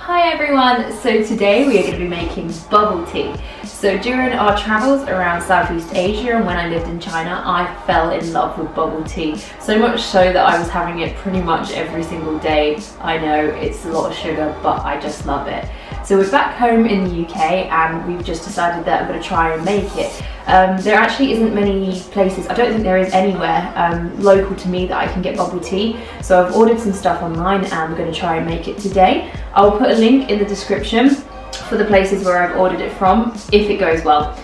Hi everyone, so today we are going to be making bubble tea. So during our travels around Southeast Asia and when I lived in China, I fell in love with bubble tea. So much so that I was having it pretty much every single day. I know it's a lot of sugar, but I just love it. So we're back home in the UK and we've just decided that I'm going to try and make it. There actually isn't many places, I don't think there is anywhere local to me that I can get bubble tea. So I've ordered some stuff online and I'm going to try and make it today. I'll put a link in the description for the places where I've ordered it from, if it goes well.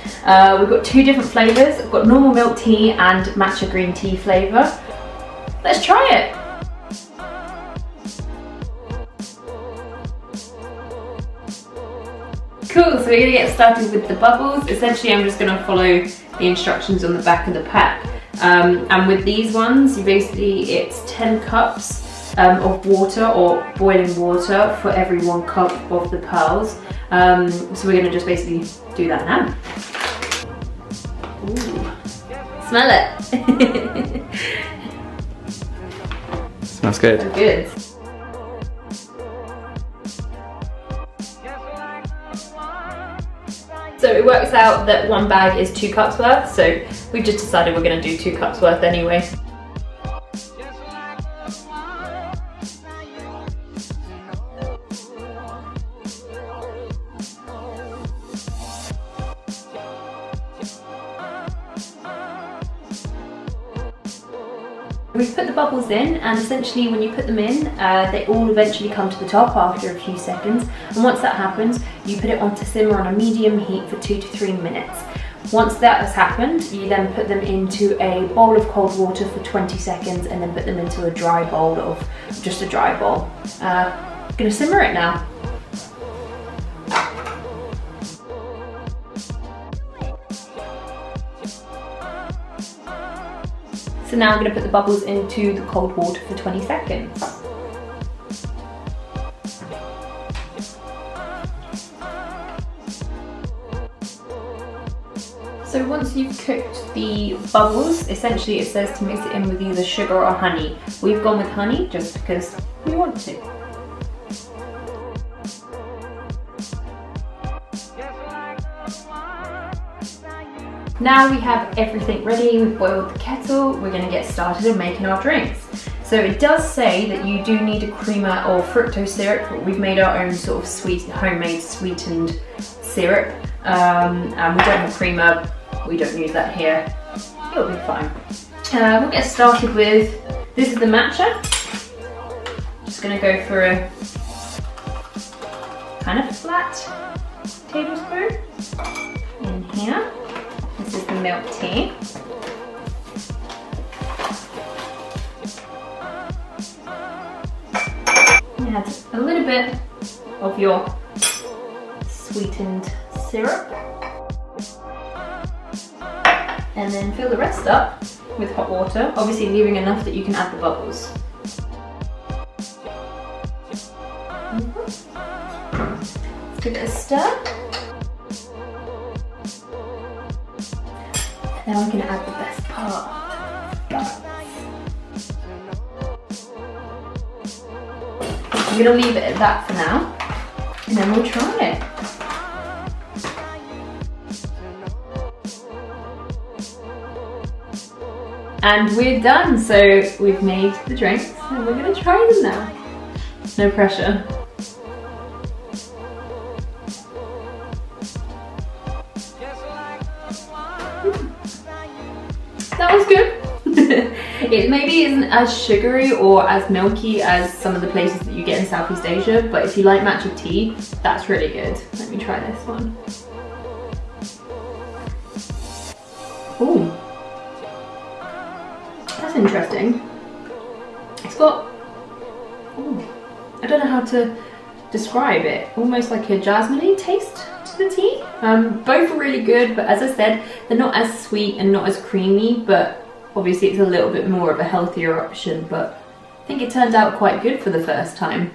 We've got two different flavours. I've got normal milk tea and matcha green tea flavour. Let's try it! Cool, so we're going to get started with the bubbles. Essentially I'm just going to follow the instructions on the back of the pack. And with these ones, it's 10 cups of water or boiling water for every 1 cup of the pearls. So we're going to just basically do that now. Ooh. Smell it! Smells good. So good. So it works out that 1 bag is 2 cups worth, so we've just decided we're going to do 2 cups worth anyway. We've put the bubbles in, and essentially when you put them in, they all eventually come to the top after a few seconds. And once that happens, you put it on to simmer on a medium heat for 2 to 3 minutes. Once that has happened, you then put them into a bowl of cold water for 20 seconds and then put them into a dry bowl of just a dry bowl. I'm gonna simmer it now. So now I'm going to put the bubbles into the cold water for 20 seconds. So once you've cooked the bubbles, essentially it says to mix it in with either sugar or honey. We've gone with honey just because we want to. Now we have everything ready, we've boiled the kettle, we're going to get started in making our drinks. So it does say that you do need a creamer or fructose syrup, but we've made our own sort of homemade sweetened syrup. And we don't have creamer, we don't use that here, it'll be fine. We'll get started with, this is the matcha. Just going to go for a kind of flat tablespoon in here. This is the milk tea. You add a little bit of your sweetened syrup. And then fill the rest up with hot water, obviously leaving enough that you can add the bubbles. Let's give it a stir. Now I'm going to add the best part. I'm going to leave it at that for now, and then we'll try it. And we're done, so we've made the drinks, and we're going to try them now. No pressure. That was good. It maybe isn't as sugary or as milky as some of the places that you get in Southeast Asia, but if you like matcha tea, that's really good. Let me try this one. Ooh, that's interesting. It's got, I don't know how to describe it, almost like a jasmine-y taste to the tea. Both are really good, but as I said, they're not as sweet and not as creamy, but obviously it's a little bit more of a healthier option, but I think it turned out quite good for the first time.